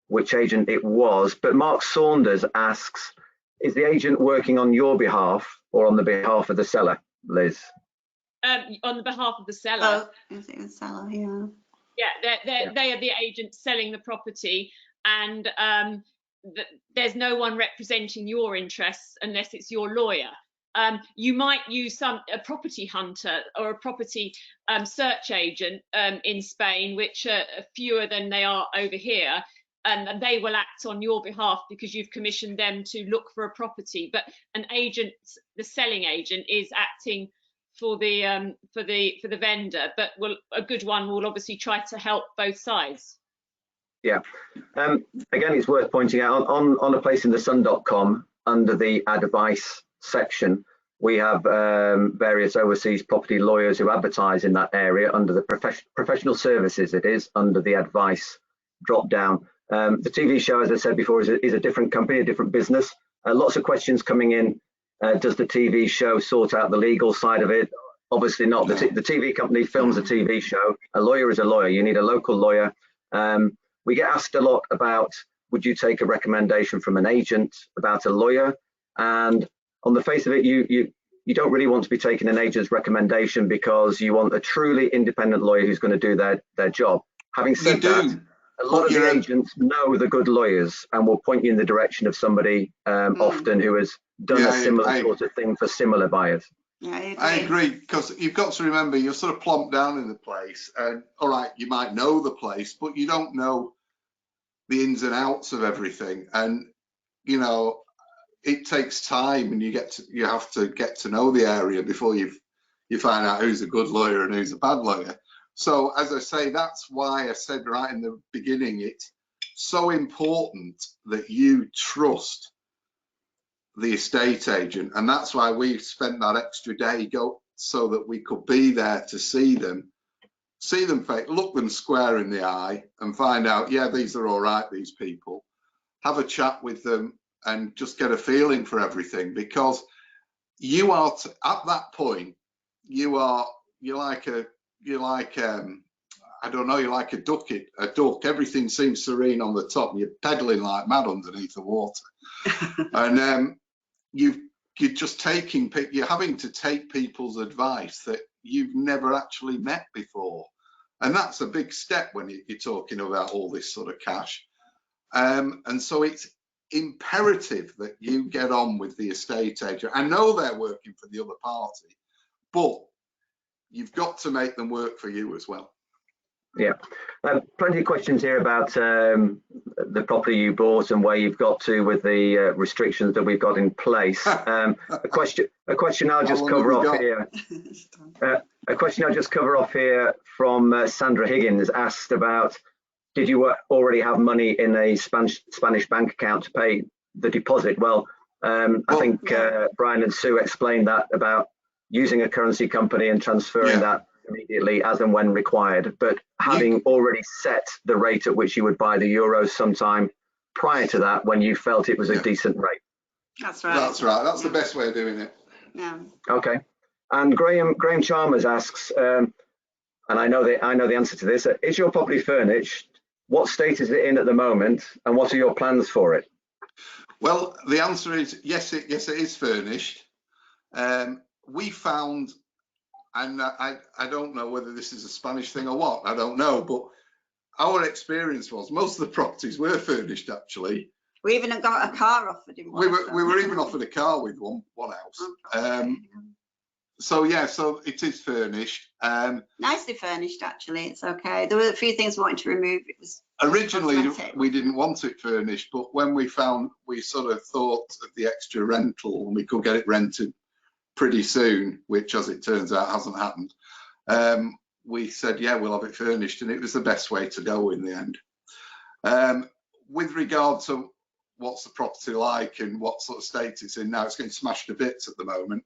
which agent it was, but Mark Saunders asks, is the agent working on your behalf or on the behalf of the seller, Liz? On the behalf of the seller. Oh, is it the seller? Yeah. Yeah, they are the agent selling the property, and there's no one representing your interests unless it's your lawyer. You might use a property hunter or a property search agent in Spain, which are fewer than they are over here, and they will act on your behalf because you've commissioned them to look for a property. But an agent, the selling agent, is acting for the vendor, but a good one will obviously try to help both sides. Yeah. Again, it's worth pointing out on aplaceinthesun.com, under the advice section, we have various overseas property lawyers who advertise in that area under the professional services. It is under the advice drop down. The TV show, as I said before, is a different company, a different business. Lots of questions coming in. Does the TV show sort out the legal side of it? Obviously not. The TV company films a TV show. A lawyer is a lawyer. You need a local lawyer. We get asked a lot about, would you take a recommendation from an agent about a lawyer? And on the face of it, you don't really want to be taking an agent's recommendation, because you want a truly independent lawyer who's going to do their job. Having said that, a lot of the agents know the good lawyers and will point you in the direction of somebody often who has done a similar sort of thing for similar buyers. Yeah, I agree, because you've got to remember, you're sort of plonked down in the place, and all right, you might know the place, but you don't know the ins and outs of everything. And you know, it takes time, and you have to get to know the area before you find out who's a good lawyer and who's a bad lawyer. So as I say, that's why I said right in the beginning, it's so important that you trust the estate agent, and that's why we spent that extra day so that we could be there to see them look them square in the eye and find out, yeah, these are all right, these people. Have a chat with them and just get a feeling for everything, because you are at that point, you're like I don't know, you're like a duck. Everything seems serene on the top, and you're pedaling like mad underneath the water. And you're just you're having to take people's advice that you've never actually met before, and that's a big step when you're talking about all this sort of cash. And so imperative that you get on with the estate agent. I know they're working for the other party, but you've got to make them work for you as well. Yeah, plenty of questions here about the property you bought and where you've got to with the restrictions that we've got in place. A question I'll just cover off here. A question I'll just cover off here from Sandra Higgins asked about, did you already have money in a Spanish bank account to pay the deposit? Well, I think Brian and Sue explained that about using a currency company and transferring that immediately as and when required, but having already set the rate at which you would buy the euros sometime prior to that when you felt it was a decent rate. That's right. That's right. That's the best way of doing it. Yeah. Okay. And Graham Chalmers asks, and I know the answer to this, is your property furnished? What state is it in at the moment, and what are your plans for it? Well, the answer is yes. It is furnished. We found, and I don't know whether this is a Spanish thing or what, I don't know, but our experience was most of the properties were furnished actually. We even got a car offered in one. We were even offered a car with one house. So yeah, so it is furnished. Nicely furnished actually, it's okay. There were a few things we wanted to remove. It was originally cosmetic. We didn't want it furnished, but when we sort of thought of the extra rental and we could get it rented pretty soon, which as it turns out hasn't happened, we said, yeah, we'll have it furnished, and it was the best way to go in the end. With regard to what's the property like and what sort of state it's in now, it's getting smashed to bits at the moment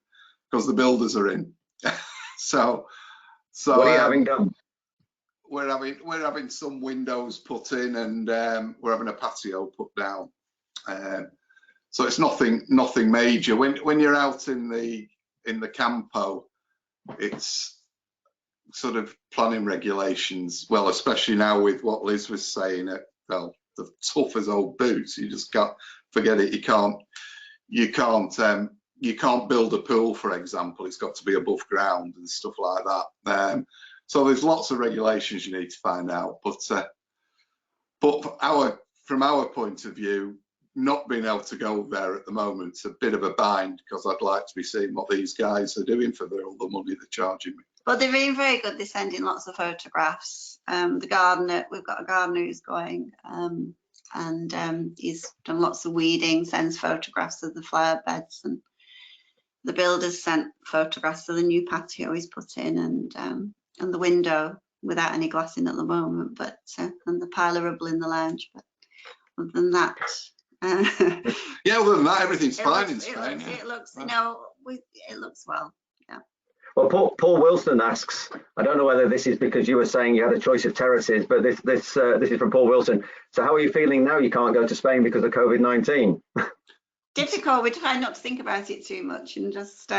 because the builders are in. so what are you having done? We're having some windows put in, and we're having a patio put down. So it's nothing major. When you're out in the campo, it's sort of planning regulations. Well, especially now with what Liz was saying, well, the tough as old boots. You just can't forget it. You can't build a pool, for example. It's got to be above ground and stuff like that. So there's lots of regulations you need to find out. But from our point of view, not being able to go there at the moment, it's a bit of a bind because I'd like to be seeing what these guys are doing for all the money they're charging me. But they're being very good. They're sending lots of photographs. The gardener, we've got a gardener who's going, and he's done lots of weeding, sends photographs of the flower beds, and the builders sent photographs of the new patio he's put in, and the window without any glass in at the moment, but and the pile of rubble in the lounge. But other than that, yeah, other than that, everything's fine in Spain. It looks, it looks well. Yeah. Well, Paul Wilson asks, I don't know whether this is because you were saying you had a choice of terraces, but this is from Paul Wilson. So how are you feeling now you can't go to Spain because of COVID-19? Difficult. We try not to think about it too much and just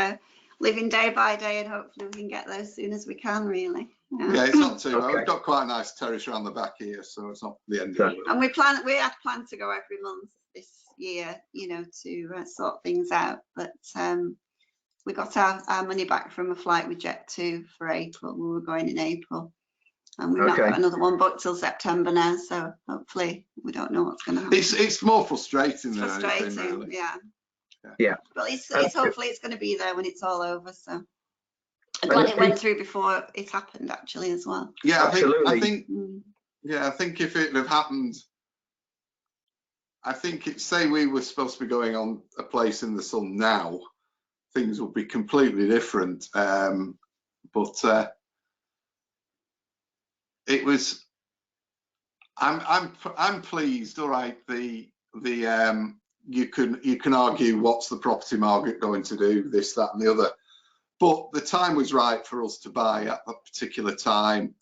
living day by day, and hopefully we can get there as soon as we can, really. Yeah, it's not too bad. We've got quite a nice terrace around the back here, so it's not the end of the world. And we had planned to go every month this year, to sort things out, but we got our money back from a flight with Jet2 for April. We were going in April, and we've not got another one booked till September now, so hopefully we don't know what's going to happen. It's more frustrating than anything, really. Yeah. Well, it's hopefully it's going to be there when it's all over, so I'm glad it went through before it happened actually as well. Yeah, absolutely. I think if it had happened, I think say we were supposed to be going on A Place in the Sun now, things would be completely different. But it was. I'm pleased. All right, you can argue what's the property market going to do, this, that, and the other, but the time was right for us to buy at that particular time.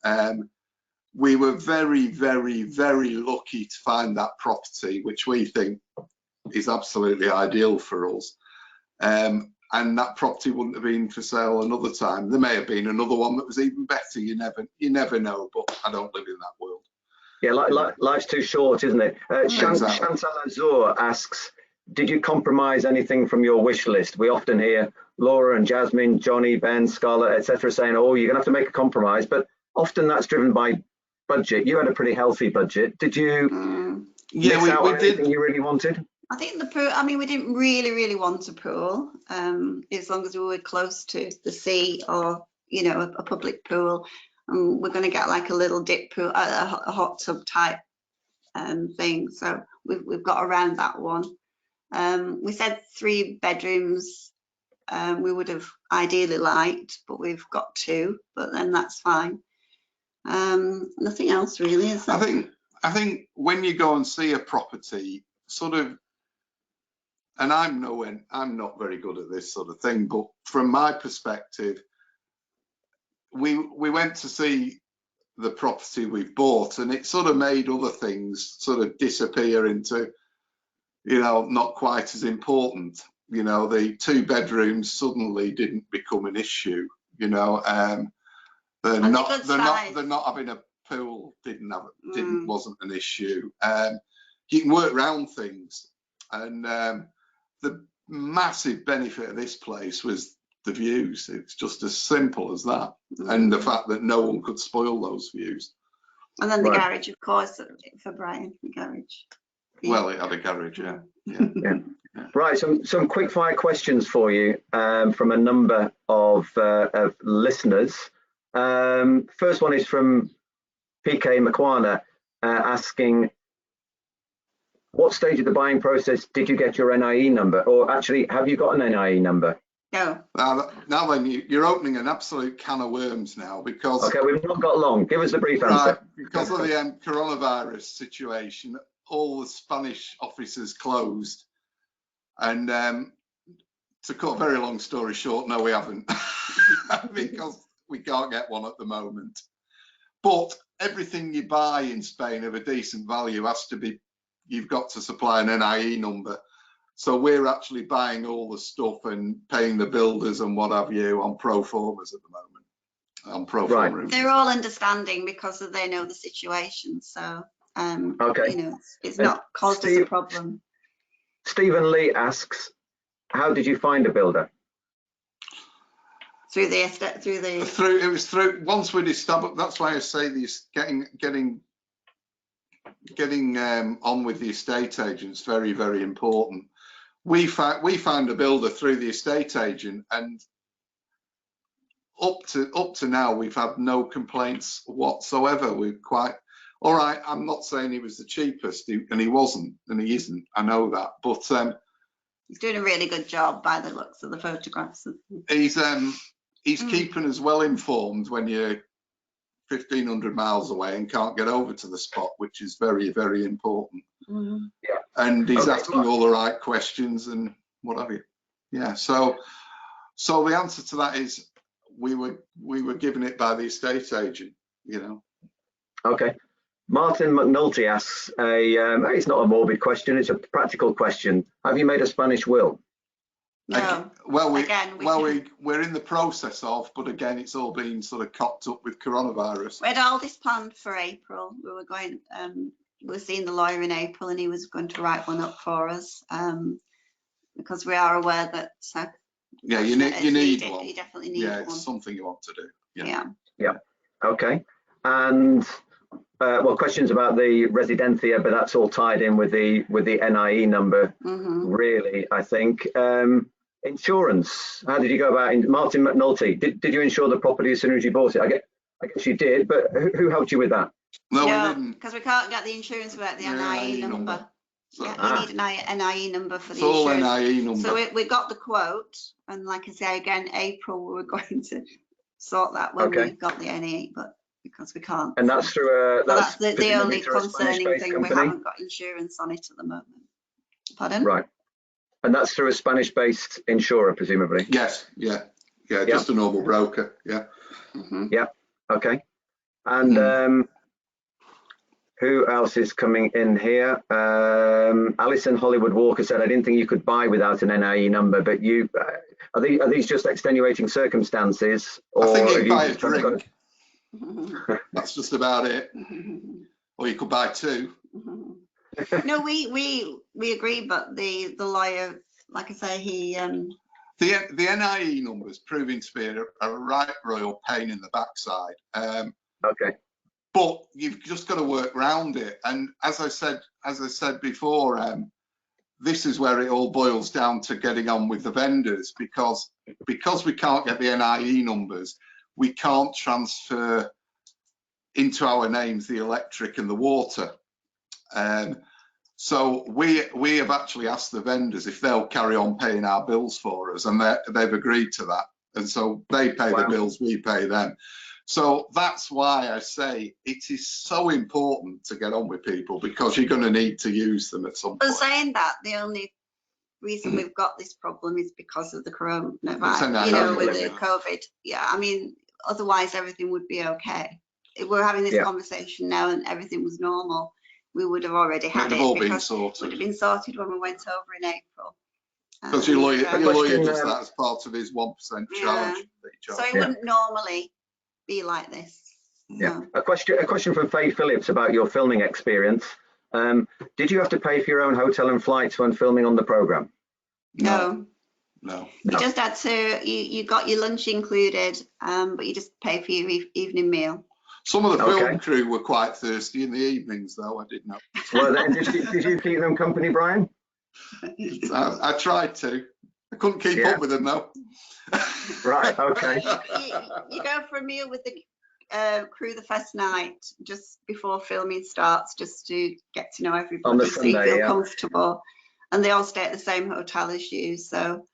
We were very, very, very lucky to find that property, which we think is absolutely ideal for us. And that property wouldn't have been for sale another time. There may have been another one that was even better. You never know, but I don't live in that world. Yeah, life's too short, isn't it? Exactly. Chantal Azur asks, did you compromise anything from your wish list? We often hear Laura and Jasmine, Johnny, Ben, Scarlett, etc. saying, oh, you're going to have to make a compromise, but often that's driven by budget. You had a pretty healthy budget. Did you miss out on anything you really wanted? I think the pool, I mean, we didn't really want a pool, as long as we were close to the sea or, you know, a public pool. We're going to get like a little dip pool, a hot tub type thing. So we've got around that one. We said 3 bedrooms we would have ideally liked, but we've got 2, but then that's fine. Nothing else really, is there? I think when you go and see a property, sort of, and I'm not very good at this sort of thing, but from my perspective, we went to see the property we've bought, and it sort of made other things sort of disappear into, you know, not quite as important. You know, the 2 bedrooms suddenly didn't become an issue. You know, they're not having a pool wasn't an issue. You can work around things, and the massive benefit of this place was the views. It's just as simple as that, and the fact that no one could spoil those views. And then the garage, of course, for Brian, the garage. Well, it had a garage, yeah. Right, some quick fire questions for you from a number of listeners. First one is from PK Makwana asking, what stage of the buying process did you get your NIE number? Or actually, have you got an NIE number? No. Now then, you're opening an absolute can of worms now, because... Okay, we've not got long. Give us a brief answer. Because of the coronavirus situation, all the Spanish offices closed. And to cut a very long story short, no, we haven't, because we can't get one at the moment. But everything you buy in Spain of a decent value has to be, you've got to supply an NIE number. So we're actually buying all the stuff and paying the builders and what have you on pro formas at the moment. On pro forma. Right. They're all understanding because they know the situation. So, okay. You know, it's not caused us a problem. Stephen Lee asks, how did you find a builder? Through the estate, it was through once we'd established. That's why I say these getting on with the estate agents very, very important. We found a builder through the estate agent, and up to now we've had no complaints whatsoever. We're quite all right. I'm not saying he was the cheapest, and he wasn't, and he isn't. I know that, but he's doing a really good job by the looks of the photographs. He's keeping us well informed when you're 1,500 miles away and can't get over to the spot, which is very, very important. Mm-hmm. Yeah. And he's asking all the right questions and what have you. Yeah. So the answer to that is we were given it by the estate agent, you know. Okay. Martin McNulty asks it's not a morbid question, it's a practical question. Have you made a Spanish will? No. We're in the process of, but again, it's all been sort of cocked up with coronavirus. We had all this planned for April. We were going, we were seeing the lawyer in April, and he was going to write one up for us, because we are aware that. Yeah, you need one. You definitely need one. Yeah, it's something you want to do. Yeah. Okay. And well, questions about the residencia, but that's all tied in with the NIE number, really, I think. Insurance, how did you go about it? Martin McNulty, did you insure the property as soon as you bought it? I guess you did, but who helped you with that? No, we didn't. Because we can't get the insurance without the NIE number. So, yeah, you need an NIE number for the insurance. All NIE number. So we got the quote, and like I say again, April we were going to sort that when we got the NIE, but because we can't. And that's through that's the only concerning thing. Company? We haven't got insurance on it at the moment. Pardon? Right. And that's through a Spanish-based insurer, presumably. Yes. Yeah. Just a normal broker. Yeah. Yeah. Okay. And who else is coming in here? Alison Hollywood Walker said, I didn't think you could buy without an NIE number, but you are these just extenuating circumstances? Or I think you can buy a drink. That's just about it. Or you could buy 2. No, we agree, but the lawyer, like I say, he the NIE number is proving to be a right royal pain in the backside. Okay. But you've just got to work around it. And as I said before, this is where it all boils down to getting on with the vendors, because we can't get the NIE numbers, we can't transfer into our names the electric and the water. So we have actually asked the vendors if they'll carry on paying our bills for us, and they've agreed to that. And so they pay the bills, we pay them. So that's why I say it is so important to get on with people, because you're going to need to use them at some point. But saying that, the only reason we've got this problem is because of the coronavirus, you know, with the COVID. Yeah, I mean, otherwise everything would be okay. If we're having this conversation now and everything was normal, we would have already had it. All been sorted. It would have been sorted when we went over in April. Because your lawyer does that as part of his 1% charge. So it wouldn't normally be like this. Yeah. No. A question from Faye Phillips about your filming experience. Did you have to pay for your own hotel and flights when filming on the program? No. No. You just had to. You got your lunch included, but you just pay for your evening meal. Some of the film crew were quite thirsty in the evenings, though. I did know. Well, did you keep them company, Brian? I tried to. I couldn't keep up with them though. Right. Okay. You go for a meal with the crew the first night, just before filming starts, just to get to know everybody, on the so Sunday, you feel comfortable. And they all stay at the same hotel as you, so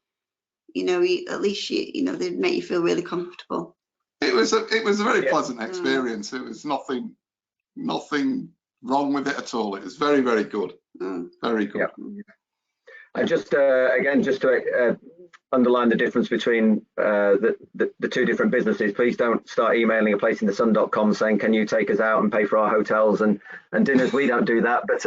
you know, at least you know, they make you feel really comfortable. It was a very pleasant experience. It was nothing wrong with it at all. It was very, very good. Very good. Yeah. And just again, just to underline the difference between the two different businesses, please don't start emailing aplaceinthesun.com saying, can you take us out and pay for our hotels and dinners? We don't do that. But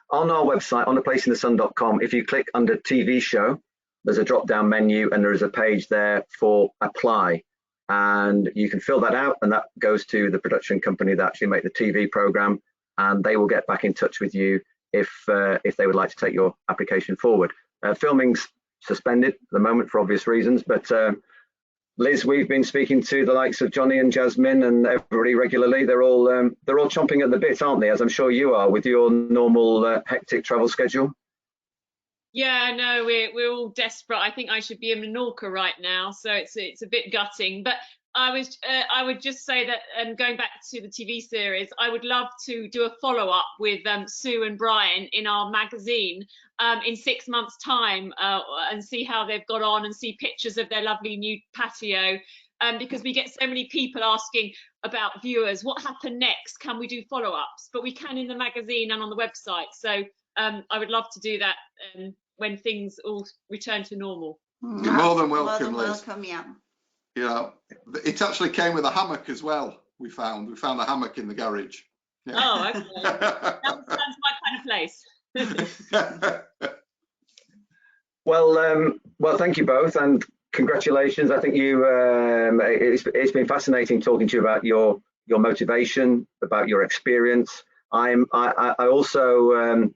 on our website, on aplaceinthesun.com, if you click under TV show, there's a drop down menu and there is a page there for apply. And you can fill that out, and that goes to the production company that actually make the TV program, and they will get back in touch with you if they would like to take your application forward. Filming's suspended at the moment for obvious reasons, but Liz, we've been speaking to the likes of Johnny and Jasmine and everybody regularly. They're all chomping at the bit, aren't they? As I'm sure you are with your normal hectic travel schedule. Yeah, no, we're all desperate. I think I should be in Menorca right now, so it's a bit gutting. But I would just say that, going back to the TV series, I would love to do a follow-up with Sue and Brian in our magazine in 6 months' time, and see how they've got on and see pictures of their lovely new patio. Because we get so many people asking about viewers, what happened next? Can we do follow-ups? But we can in the magazine and on the website. So I would love to do that when things all return to normal. You're more than welcome, Liz. Welcome, yeah. You know, it actually came with a hammock as well. We found a hammock in the garage. Yeah. Oh, okay. That's my kind of place. Well, thank you both, and congratulations. I think you it's been fascinating talking to you about your motivation, about your experience. I also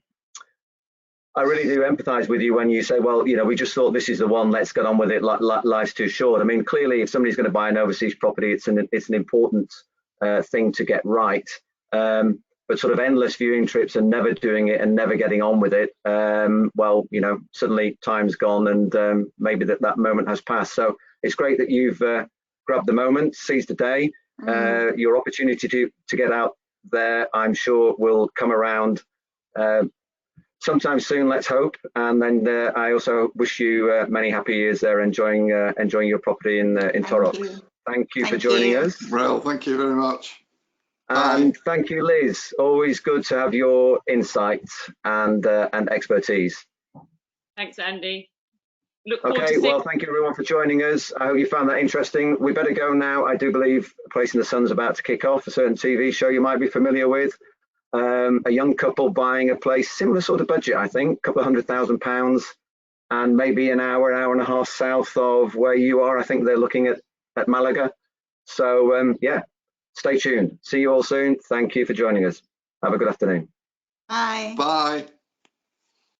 I really do empathize with you when you say, well, you know, we just thought this is the one, let's get on with it, life's too short. I mean, clearly, if somebody's going to buy an overseas property, it's an important thing to get right. But sort of endless viewing trips and never doing it and never getting on with it, well, you know, suddenly time's gone, and maybe that moment has passed. So it's great that you've grabbed the moment, seized the day. Your opportunity to get out there, I'm sure, will come around sometime soon, let's hope. And then I also wish you many happy years there, enjoying your property in Torrox. Thank you for joining us. Well, thank you very much. And thank you, Liz. Always good to have your insights and expertise. Thanks, Andy. Look forward to Okay, well, thank you everyone for joining us. I hope you found that interesting. We better go now. I do believe A Place in the Sun's about to kick off, a certain TV show you might be familiar with. A young couple buying a place, similar sort of budget, I think, a couple of £100,000, and maybe an hour and a half south of where you are. I think they're looking at Malaga. So yeah, stay tuned. See you all soon. Thank you for joining us. Have a good afternoon. Bye. Bye.